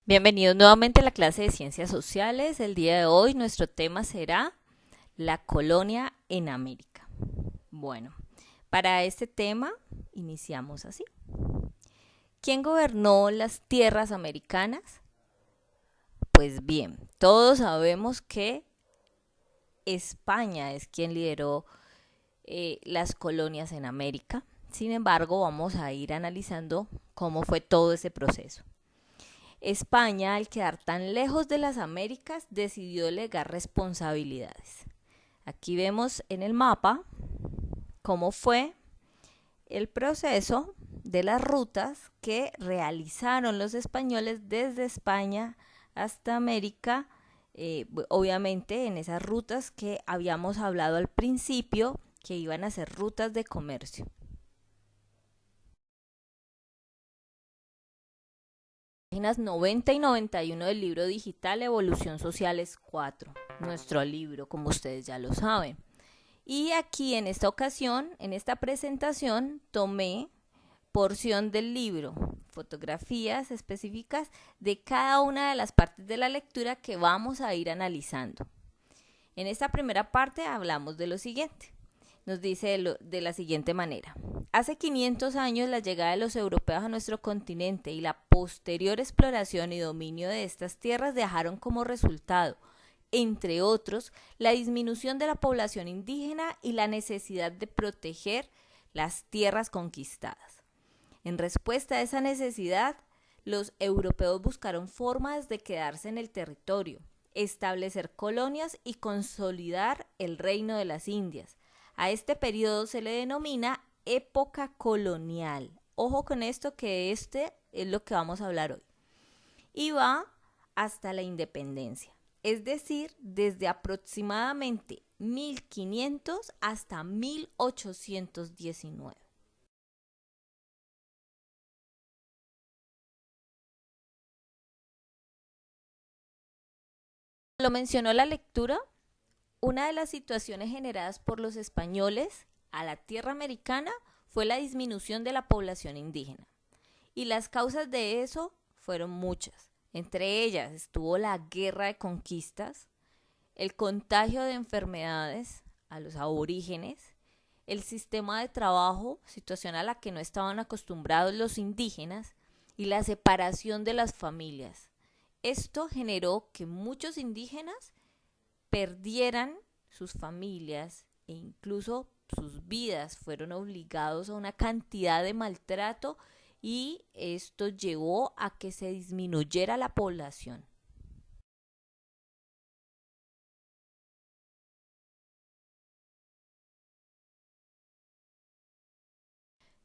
Bienvenidos nuevamente a la clase de Ciencias Sociales. El día de hoy nuestro tema será la colonia en América. Bueno, para este tema iniciamos así. ¿Quién gobernó las tierras americanas? Pues bien, todos sabemos que España es quien lideró las colonias en América. Sin embargo, vamos a ir analizando cómo fue todo ese proceso. España, al quedar tan lejos de las Américas, decidió delegar responsabilidades. Aquí vemos en el mapa cómo fue el proceso de las rutas que realizaron los españoles desde España hasta América, obviamente en esas rutas que habíamos hablado al principio, que iban a ser rutas de comercio. Páginas 90 y 91 del libro digital Evolución Sociales 4, nuestro libro, como ustedes ya lo saben. Y aquí en esta ocasión, en esta presentación, tomé porción del libro, fotografías específicas de cada una de las partes de la lectura que vamos a ir analizando. En esta primera parte hablamos de lo siguiente. Nos dice de la siguiente manera. Hace 500 años la llegada de los europeos a nuestro continente y la posterior exploración y dominio de estas tierras dejaron como resultado, entre otros, la disminución de la población indígena y la necesidad de proteger las tierras conquistadas. En respuesta a esa necesidad, los europeos buscaron formas de quedarse en el territorio, establecer colonias y consolidar el reino de las Indias. A este periodo se le denomina época colonial. Ojo con esto, que este es lo que vamos a hablar hoy. Y va hasta la independencia, es decir, desde aproximadamente 1500 hasta 1819. Lo mencionó la lectura, una de las situaciones generadas por los españoles a la tierra americana fue la disminución de la población indígena. Y las causas de eso fueron muchas. Entre ellas estuvo la guerra de conquistas, el contagio de enfermedades a los aborígenes, el sistema de trabajo, situación a la que no estaban acostumbrados los indígenas, y la separación de las familias. Esto generó que muchos indígenas perdieran sus familias e incluso sus vidas, fueron obligados a una cantidad de maltrato y esto llevó a que se disminuyera la población.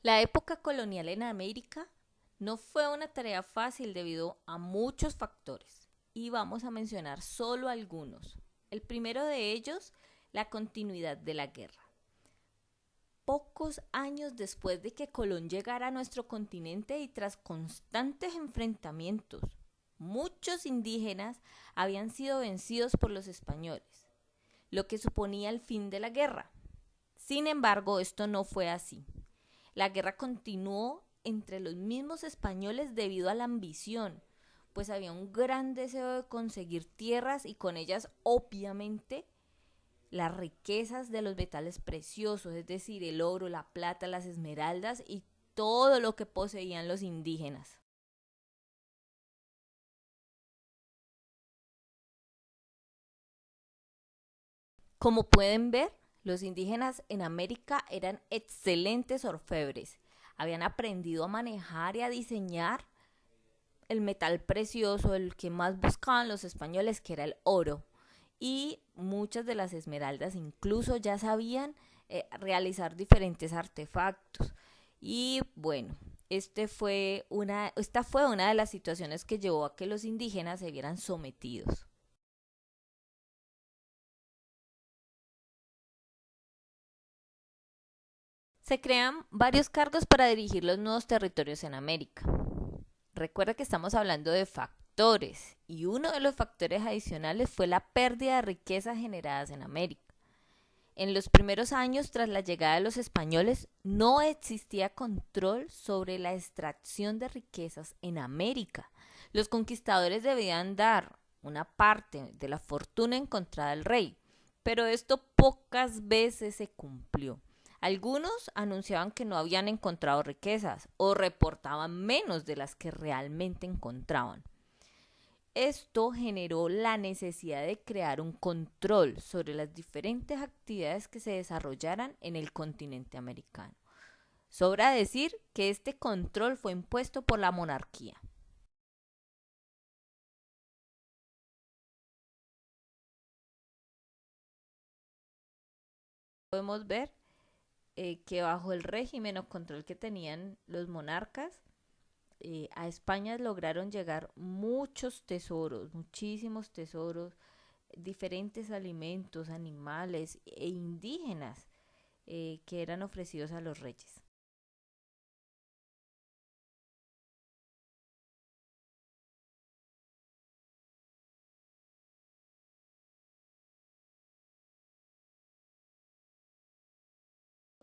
La época colonial en América no fue una tarea fácil debido a muchos factores y vamos a mencionar solo algunos. El primero de ellos, la continuidad de la guerra. Pocos años después de que Colón llegara a nuestro continente y tras constantes enfrentamientos, muchos indígenas habían sido vencidos por los españoles, lo que suponía el fin de la guerra. Sin embargo, esto no fue así. La guerra continuó entre los mismos españoles debido a la ambición, pues había un gran deseo de conseguir tierras y con ellas, obviamente, las riquezas de los metales preciosos, es decir, el oro, la plata, las esmeraldas y todo lo que poseían los indígenas. Como pueden ver, los indígenas en América eran excelentes orfebres. Habían aprendido a manejar y a diseñar el metal precioso, el que más buscaban los españoles, que era el oro. Y muchas de las esmeraldas incluso ya sabían realizar diferentes artefactos. Y bueno, esta fue una de las situaciones que llevó a que los indígenas se vieran sometidos. Se crean varios cargos para dirigir los nuevos territorios en América. Recuerda que estamos hablando de factores y uno de los factores adicionales fue la pérdida de riquezas generadas en América. En los primeros años tras la llegada de los españoles no existía control sobre la extracción de riquezas en América. Los conquistadores debían dar una parte de la fortuna encontrada al rey, pero esto pocas veces se cumplió. Algunos anunciaban que no habían encontrado riquezas o reportaban menos de las que realmente encontraban. Esto generó la necesidad de crear un control sobre las diferentes actividades que se desarrollaran en el continente americano. Sobra decir que este control fue impuesto por la monarquía. Podemos ver que bajo el régimen o control que tenían los monarcas, a España lograron llegar muchos tesoros, muchísimos tesoros, diferentes alimentos, animales e indígenas que eran ofrecidos a los reyes.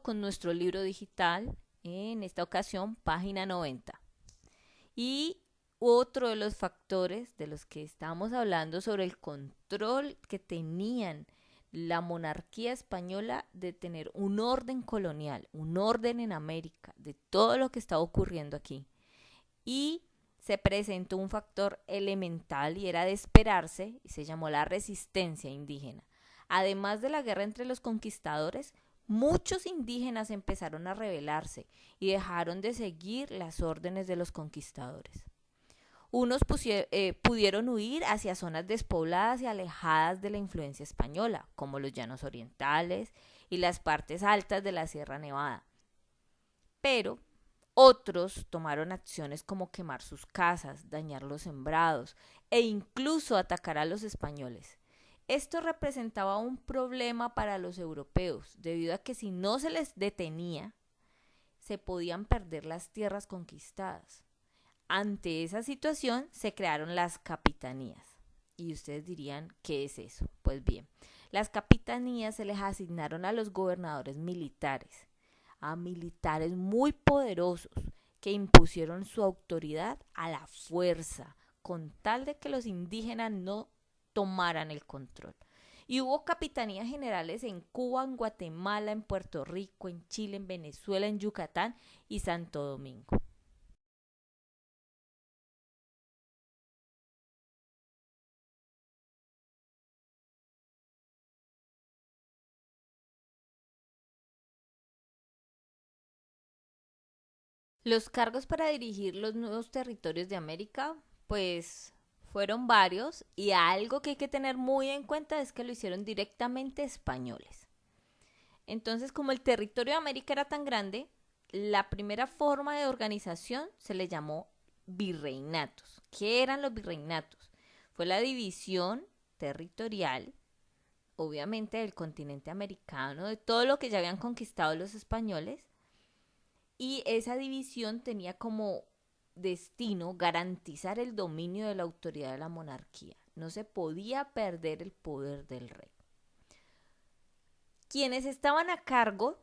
Con nuestro libro digital, en esta ocasión, página 90. Y otro de los factores de los que estamos hablando sobre el control que tenían la monarquía española de tener un orden colonial, un orden en América, de todo lo que estaba ocurriendo aquí. Y se presentó un factor elemental y era de esperarse, y se llamó la resistencia indígena. Además de la guerra entre los conquistadores, muchos indígenas empezaron a rebelarse y dejaron de seguir las órdenes de los conquistadores. Unos pudieron huir hacia zonas despobladas y alejadas de la influencia española, como los llanos orientales y las partes altas de la Sierra Nevada. Pero otros tomaron acciones como quemar sus casas, dañar los sembrados e incluso atacar a los españoles. Esto representaba un problema para los europeos, debido a que si no se les detenía, se podían perder las tierras conquistadas. Ante esa situación se crearon las capitanías. Y ustedes dirían, ¿qué es eso? Pues bien, las capitanías se les asignaron a los gobernadores militares, a militares muy poderosos que impusieron su autoridad a la fuerza, con tal de que los indígenas no tomaran el control. Y hubo capitanías generales en Cuba, en Guatemala, en Puerto Rico, en Chile, en Venezuela, en Yucatán y Santo Domingo. Los cargos para dirigir los nuevos territorios de América, pues fueron varios y algo que hay que tener muy en cuenta es que lo hicieron directamente españoles. Entonces, como el territorio de América era tan grande, la primera forma de organización se le llamó virreinatos. ¿Qué eran los virreinatos? Fue la división territorial, obviamente, del continente americano, de todo lo que ya habían conquistado los españoles, y esa división tenía como destino garantizar el dominio de la autoridad de la monarquía. No se podía perder el poder del rey. Quienes estaban a cargo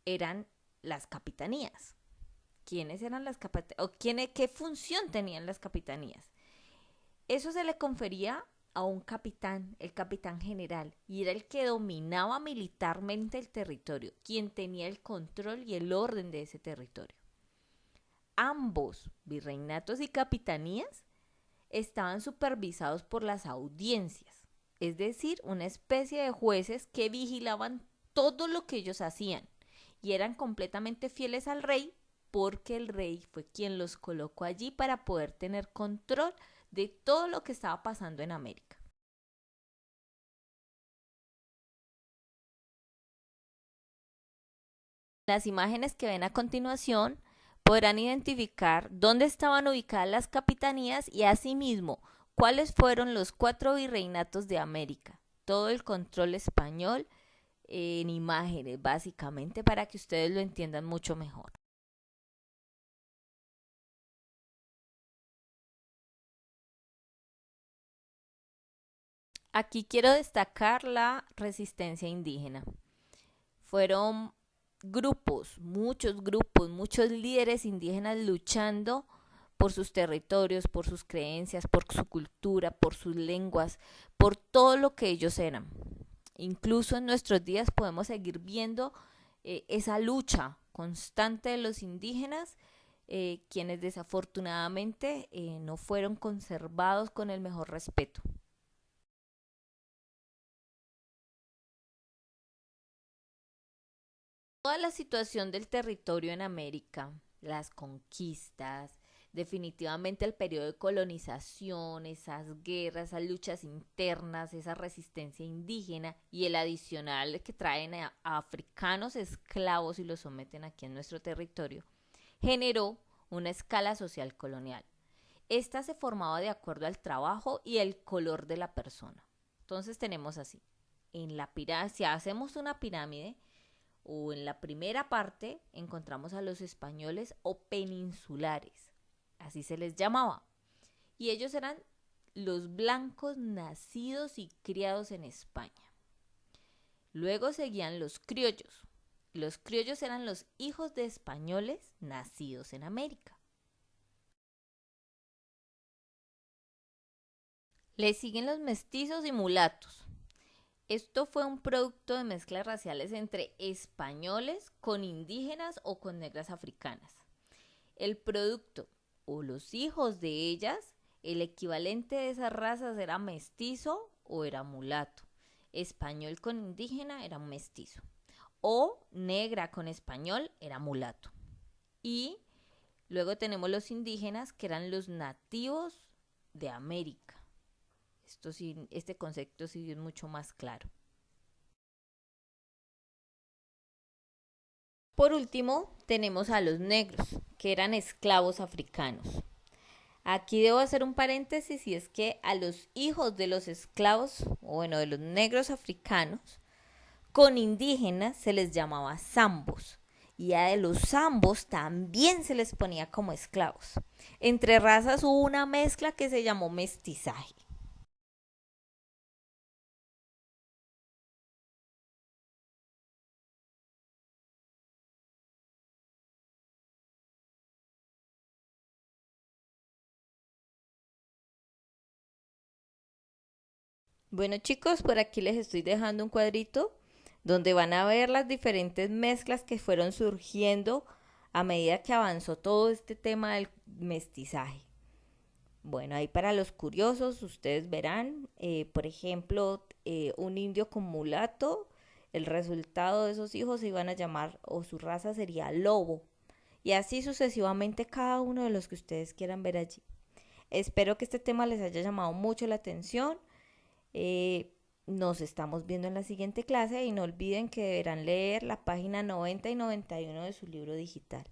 eran las capitanías. ¿Quiénes eran las capitanías? ¿O qué función tenían las capitanías? Eso se le confería a un capitán, el capitán general, y era el que dominaba militarmente el territorio, quien tenía el control y el orden de ese territorio. Ambos, virreinatos y capitanías, estaban supervisados por las audiencias, es decir, una especie de jueces que vigilaban todo lo que ellos hacían y eran completamente fieles al rey porque el rey fue quien los colocó allí para poder tener control de todo lo que estaba pasando en América. Las imágenes que ven a continuación podrán identificar dónde estaban ubicadas las capitanías y asimismo cuáles fueron los 4 virreinatos de América. Todo el control español en imágenes, básicamente, para que ustedes lo entiendan mucho mejor. Aquí quiero destacar la resistencia indígena. Fueron grupos, muchos líderes indígenas luchando por sus territorios, por sus creencias, por su cultura, por sus lenguas, por todo lo que ellos eran. Incluso en nuestros días podemos seguir viendo esa lucha constante de los indígenas, quienes desafortunadamente no fueron conservados con el mejor respeto. Toda la situación del territorio en América, las conquistas, definitivamente el periodo de colonización, esas guerras, esas luchas internas, esa resistencia indígena y el adicional que traen a africanos esclavos y los someten aquí en nuestro territorio, generó una escala social colonial. Esta se formaba de acuerdo al trabajo y el color de la persona. Entonces tenemos así, en la pirámide, si hacemos una pirámide, o en la primera parte encontramos a los españoles o peninsulares, así se les llamaba, y ellos eran los blancos nacidos y criados en España. Luego seguían los criollos. Los criollos eran los hijos de españoles nacidos en América. Le siguen los mestizos y mulatos. Esto fue un producto de mezclas raciales entre españoles con indígenas o con negras africanas. El producto o los hijos de ellas, el equivalente de esas razas era mestizo o era mulato. Español con indígena era mestizo. O negra con español era mulato. Y luego tenemos los indígenas, que eran los nativos de América. Este concepto sí es mucho más claro. Por último, tenemos a los negros, que eran esclavos africanos. Aquí debo hacer un paréntesis, y es que a los hijos de los esclavos, o bueno, de los negros africanos, con indígenas se les llamaba zambos. Y a de los zambos también se les ponía como esclavos. Entre razas hubo una mezcla que se llamó mestizaje. Bueno chicos, por aquí les estoy dejando un cuadrito donde van a ver las diferentes mezclas que fueron surgiendo a medida que avanzó todo este tema del mestizaje. Bueno, ahí para los curiosos ustedes verán, por ejemplo, un indio con mulato, el resultado de esos hijos se iban a llamar, o su raza sería lobo, y así sucesivamente cada uno de los que ustedes quieran ver allí. Espero que este tema les haya llamado mucho la atención. Eh, Nos estamos viendo en la siguiente clase, y no olviden que deberán leer la página 90 y 91 de su libro digital.